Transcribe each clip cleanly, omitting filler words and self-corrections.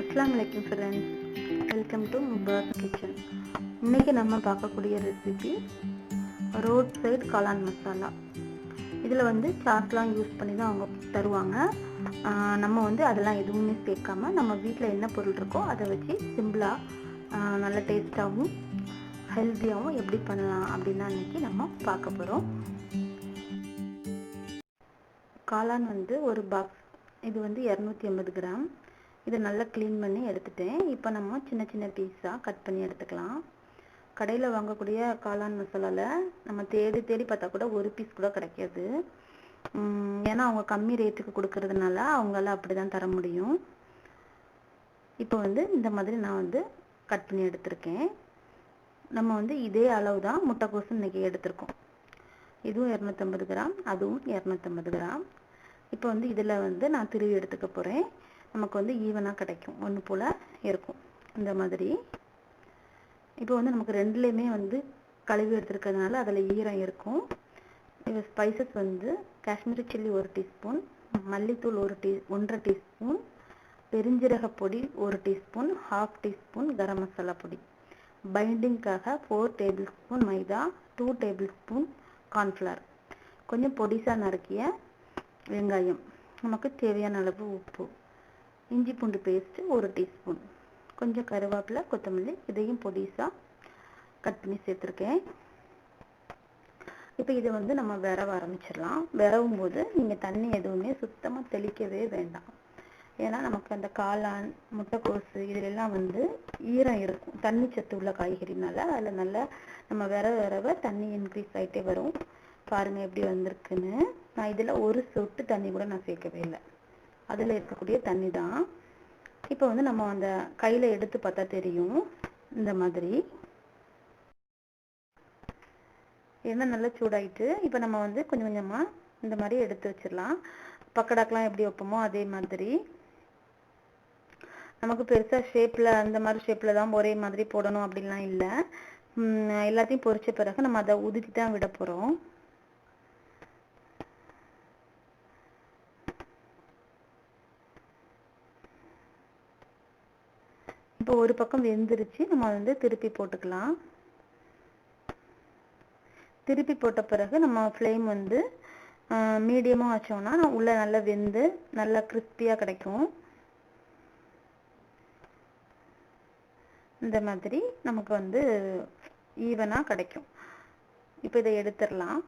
अस्सलाम वालेकुम friends, welcome to Mubas kitchen. இன்றைக்கி நம்ம பார்க்கக்கூடிய ரெசிபி ரோட் சைடு காளான் மசாலா. இதில் வந்து சாட்லாம் யூஸ் பண்ணி தான் அவங்க தருவாங்க. நம்ம வந்து அதெல்லாம் எதுவுமே சேர்க்காம நம்ம வீட்டில் என்ன பொருள் இருக்கோ அதை வச்சு சிம்பிளாக நல்ல டேஸ்ட்டாகவும் ஹெல்த்தியாகவும் எப்படி பண்ணலாம் அப்படின்னு தான் இன்றைக்கி நம்ம பார்க்க போகிறோம். காளான் வந்து ஒரு பாக்ஸ், இது வந்து 250 கிராம். இதை நல்லா க்ளீன் பண்ணி எடுத்துட்டேன். இப்போ நம்ம சின்ன சின்ன பீஸாக கட் பண்ணி எடுத்துக்கலாம். கடையில் வாங்கக்கூடிய காளான் மசாலாவில் நம்ம தேடி தேடி பார்த்தா கூட ஒரு பீஸ் கூட கிடைக்காது. ஏன்னா அவங்க கம்மி ரேட்டுக்கு கொடுக்கறதுனால அவங்களால அப்படி தான் தர முடியும். இப்போ வந்து இந்த மாதிரி நான் வந்து கட் பண்ணி எடுத்திருக்கேன். நம்ம வந்து இதே அளவு தான் முட்டைக்கோசு இன்றைக்கி எடுத்திருக்கோம். இதுவும் 250 கிராம், அதுவும் 250 கிராம். இப்போ வந்து இதில் வந்து நான் திருவி எடுத்துக்க போகிறேன். நமக்கு வந்து ஈவனாக கிடைக்கும், ஒன்று போல் இருக்கும் இந்த மாதிரி. இப்போ வந்து நமக்கு ரெண்டுலேயுமே வந்து கழுவி எடுத்துருக்கிறதுனால அதில் ஈரம் இருக்கும். இது ஸ்பைசஸ் வந்து காஷ்மீரி சில்லி 1 டீஸ்பூன், மல்லித்தூள் 1.5 டீஸ்பூன், பெருஞ்சீரக பொடி 1 டீஸ்பூன், 1/2 டீஸ்பூன் கரம் மசாலா பொடி, பைண்டிங்காக 4 டேபிள் ஸ்பூன் மைதா, 2 டேபிள் ஸ்பூன் கார்ன்ஃப்ளவர், கொஞ்சம் பொடிசாக நறுக்கிய வெங்காயம், நமக்கு தேவையான அளவு உப்பு, இஞ்சி பூண்டு பேஸ்ட்டு 1 டீஸ்பூன், கொஞ்சம் கருவேப்பிலை, கொத்தமல்லி, இதையும் பொடிசாக கட் பண்ணி சேர்த்துருக்கேன். இப்போ இதை வந்து நம்ம விரவ ஆரம்பிச்சிடலாம். விரவும் போது நீங்கள் தண்ணி எதுவுமே சுத்தமாக தெளிக்கவே வேண்டாம். ஏன்னா நமக்கு அந்த காளான், முட்டைக்கோசு இதிலெல்லாம் வந்து ஈரம் இருக்கும், தண்ணி சத்து உள்ள காய்கறினால. அதில் நல்லா நம்ம விரவ தண்ணி இன்க்ரீஸ் ஆகிட்டே வரும். பாருங்கள் எப்படி வந்திருக்குன்னு. நான் இதில் ஒரு சொட்டு தண்ணி கூட நான் சேர்க்கவே இல்லை, அதில் இருக்கக்கூடிய தண்ணி தான். இப்போ வந்து நம்ம அந்த கையில் எடுத்து பார்த்தா தெரியும் இந்த மாதிரி. எண்ணெய் நல்லா சூடாயிட்டு இப்போ நம்ம வந்து கொஞ்சம் கொஞ்சமாக இந்த மாதிரி எடுத்து வச்சிடலாம். பக்கடாக்கெலாம் எப்படி வைப்போமோ அதே மாதிரி. நமக்கு பெருசாக ஷேப்பில் அந்த மாதிரி ஷேப்பில் தான் ஒரே மாதிரி போடணும் அப்படின்லாம் இல்லை. எல்லாத்தையும் பொரிச்ச பிறகு நம்ம அதை உதுத்தி தான் விட போகிறோம். இப்போ ஒரு பக்கம் வெந்துருச்சு, நம்ம வந்து திருப்பி போட்டுக்கலாம். திருப்பி போட்ட பிறகு நம்ம ஃப்ளேம் வந்து மீடியமாக வச்சோம்னா உள்ளே நல்லா வெந்து நல்லா கிறிஸ்பியாக கிடைக்கும். இந்த மாதிரி நமக்கு வந்து ஈவனாக கிடைக்கும். இப்போ இதை எடுத்துடலாம்.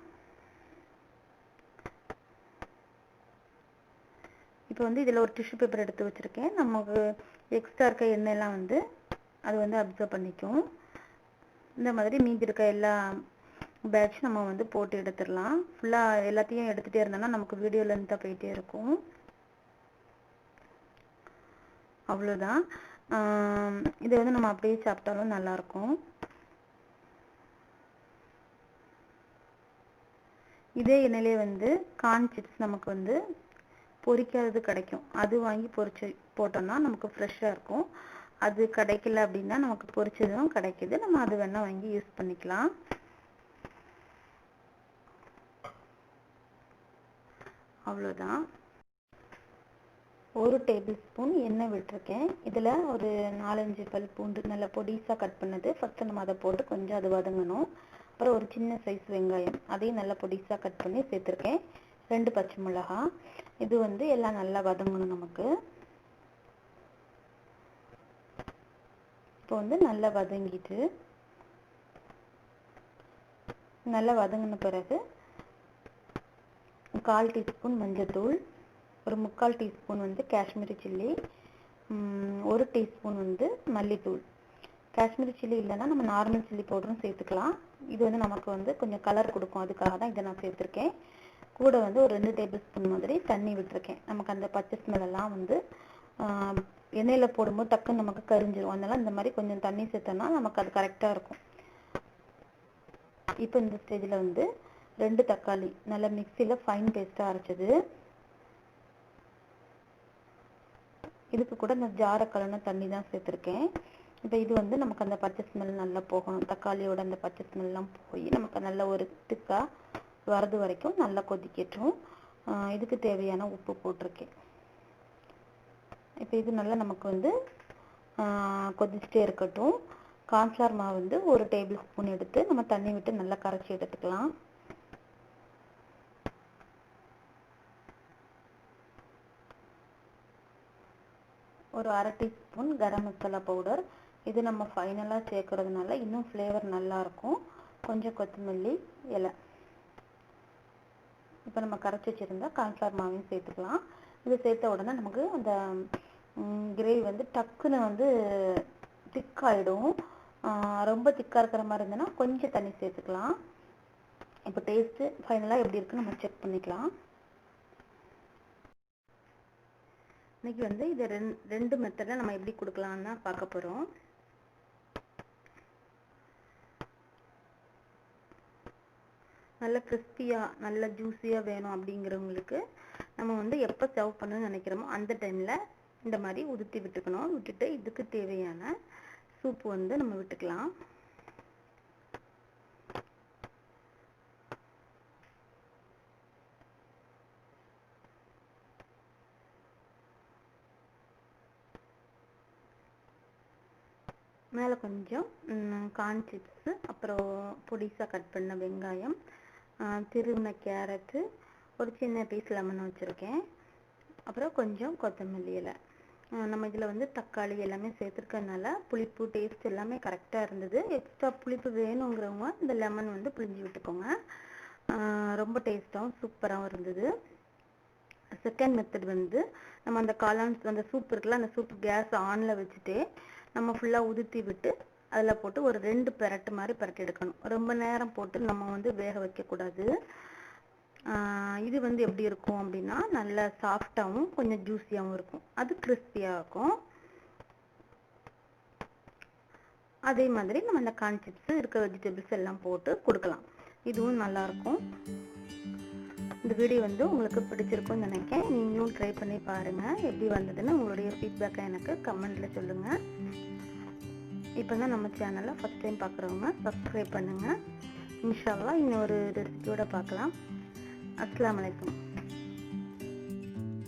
இப்போ வந்து இதில் ஒரு டிஷ்யூ பேப்பர் எடுத்து வச்சுருக்கேன். நமக்கு எக்ஸ்ட்ரா இருக்க எண்ணெயெல்லாம் வந்து அது வந்து அப்சர்வ் பண்ணிக்கும். இந்த மாதிரி மீதி இருக்க எல்லா பேட்ச் நம்ம வந்து போட்டு எடுத்துடலாம். ஃபுல்லாக எல்லாத்தையும் எடுத்துகிட்டே இருந்தோம்னா நமக்கு வீடியோ லென்த்தாக போயிட்டே இருக்கும். அவ்வளோதான். இதை வந்து நம்ம அப்படியே சாப்பிட்டாலும் நல்லாயிருக்கும். இதே எண்ணெயிலே வந்து கார்ன் சிப்ஸ் நமக்கு வந்து பொரிக்காதது கிடைக்கும். அது வாங்கி பொரிச்சு போட்டோம்னா நமக்கு ஃப்ரெஷ்ஷாக இருக்கும். அது கிடைக்கல அப்படின்னா நமக்கு பொரிச்சதும் கிடைக்குது. நம்ம அது வேணால் வாங்கி யூஸ் பண்ணிக்கலாம். அவ்வளோதான். 1 டேபிள் ஸ்பூன் எண்ணெய் விட்டுருக்கேன். இதில் ஒரு 4-5 பல் பூண்டு நல்லா பொடிசாக கட் பண்ணது ஃபஸ்ட்டு நம்ம அதை போட்டு கொஞ்சம் அது வதங்கணும். அப்புறம் ஒரு சின்ன சைஸ் வெங்காயம், அதையும் நல்லா பொடிசாக கட் பண்ணி சேர்த்துருக்கேன். 2 பச்சை மிளகா. இது வந்து எல்லாம் நல்லா வதங்கணும் நமக்கு. இப்போ வந்து நல்லா வதங்கிட்டு நல்லா வதங்கின பிறகு 1/4 டீஸ்பூன் மஞ்சள்தூள், ஒரு 3/4 டீஸ்பூன் வந்து காஷ்மீரி சில்லி, 1 டீஸ்பூன் வந்து மல்லித்தூள். காஷ்மீரி சில்லி இல்லைன்னா நம்ம நார்மல் சில்லி பவுடரும் சேர்த்துக்கலாம். இது வந்து நமக்கு வந்து கொஞ்சம் கலர் கொடுக்கும், அதுக்காக தான் இதை நான் சேர்த்துருக்கேன். கூட வந்து ஒரு 2 டேபிள் ஸ்பூன் மாதிரி தண்ணி விட்டுருக்கேன். நமக்கு அந்த பச்சை ஸ்மெல்லாம் வந்து எண்ணெயில் போடும்போது டக்குன்னு நமக்கு கரிஞ்சிரும். அதனால இந்த மாதிரி கொஞ்சம் தண்ணி சேர்த்தோம்னா நமக்கு அது கரெக்டாக இருக்கும். இப்போ இந்த ஸ்டேஜில் வந்து 2 தக்காளி நல்லா மிக்சியில் ஃபைன் பேஸ்ட்டாக அரைச்சது. இதுக்கு கூட நான் ஜாரை கலந்த தண்ணி தான் சேர்த்துருக்கேன். இப்போ இது வந்து நமக்கு அந்த பச்சை ஸ்மெல் நல்லா போகணும். தக்காளியோட அந்த பச்சை ஸ்மெல்லாம் போய் நமக்கு நல்ல ஒரு திக்காக வரது வரைக்கும் நல்லா கொதிக்கட்டும். இதுக்கு தேவையான உப்பு போட்டிருக்கேன். இப்போ இது நல்லா நமக்கு வந்து கொதிச்சுட்டே இருக்கட்டும். கார்ன்ஃப்ளவர் மாவு வந்து 1 டேபிள் ஸ்பூன் எடுத்து நம்ம தண்ணி விட்டு நல்லா கரைச்சி எடுத்துக்கலாம். ஒரு 1/2 டீஸ்பூன் கரம் மசாலா பவுடர். இது நம்ம ஃபைனலாக சேர்க்கறதுனால இன்னும் ஃப்ளேவர் நல்லாயிருக்கும். கொஞ்சம் கொத்தமல்லி இலை. இப்போ நம்ம கரைச்சி வச்சுருந்தா கார்ன்ஃப்ளவர் மாவையும் சேர்த்துக்கலாம். இது சேர்த்த உடனே நமக்கு அந்த கிரேவி வந்து டக்குன்னு வந்து திக்காயிடும். ரொம்ப திக்காக இருக்கிற மாதிரி இருந்ததுன்னா கொஞ்சம் தண்ணி சேர்த்துக்கலாம். இப்போ டேஸ்ட்டு ஃபைனலாக எப்படி இருக்குன்னு நம்ம செக் பண்ணிக்கலாம். இன்னைக்கு வந்து இதை ரெண்டு மெத்தடில் நம்ம எப்படி கொடுக்கலான்னு தான் பார்க்க போகிறோம். நல்ல கிறிஸ்பியாக நல்ல ஜூஸியாக வேணும் அப்படிங்கிறவங்களுக்கு நம்ம வந்து எப்போ சர்வ் பண்ணணும்னு நினைக்கிறோமோ அந்த டைமில் இந்த மாதிரி உதுத்தி விட்டுக்கணும். விட்டுட்டு இதுக்கு தேவையான சூப்பு வந்து நம்ம விட்டுக்கலாம். மேலே கொஞ்சம் கார்ன் சிப்ஸு, அப்புறம் பொடிசாக கட் பண்ண வெங்காயம், திருவின கேரட்டு, ஒரு சின்ன பீஸ் லெமன் வச்சுருக்கேன். அப்புறம் கொஞ்சம் கொத்தமல்லி இலை. நம்ம இதில் வந்து தக்காளி எல்லாமே சேர்த்துருக்கறதுனால புளிப்பு டேஸ்ட் எல்லாமே கரெக்டாக இருந்தது. எக்ஸ்ட்ரா புளிப்பு வேணுங்கிறவங்க இந்த லெமன் வந்து புளிஞ்சு விட்டுக்கோங்க. ரொம்ப டேஸ்ட்டாகவும் சூப்பராகவும் இருந்தது. செகண்ட் மெத்தட் வந்து நம்ம அந்த காளான் அந்த சூப் இருக்குல்ல, அந்த சூப் கேஸ் ஆனில் வச்சுட்டு நம்ம ஃபுல்லாக உதுத்தி விட்டு அதில் போட்டு ஒரு 2 பெரட்டு மாதிரி பெரட்டி எடுக்கணும். ரொம்ப நேரம் போட்டு நம்ம வந்து வேக வைக்கக்கூடாது. இது வந்து எப்படி இருக்கும் அப்படின்னா நல்லா சாஃப்டாகவும் கொஞ்சம் ஜூஸியாகவும் இருக்கும். அது கிறிஸ்பியாக இருக்கும். அதே மாதிரி நம்ம அந்த கார்ன் சிப்ஸ் இருக்க வெஜிடபிள்ஸ் எல்லாம் போட்டு கொடுக்கலாம். இதுவும் நல்லாயிருக்கும். இந்த வீடியோ வந்து உங்களுக்கு பிடிச்சிருக்கும்னு நினைக்கிறேன். நீங்களும் ட்ரை பண்ணி பாருங்கள். எப்படி வந்ததுன்னு உங்களுடைய ஃபீட்பேக்கை எனக்கு கமெண்ட்டில் சொல்லுங்கள். இப்போ தான் நம்ம சேனலை ஃபஸ்ட் டைம் பார்க்குறவங்க சப்ஸ்கிரைப் பண்ணுங்கள். இன்ஷா அல்லாஹ் இன்னொரு ரெசிபியோட பார்க்கலாம். அஸ்ஸலாமு அலைக்கும்.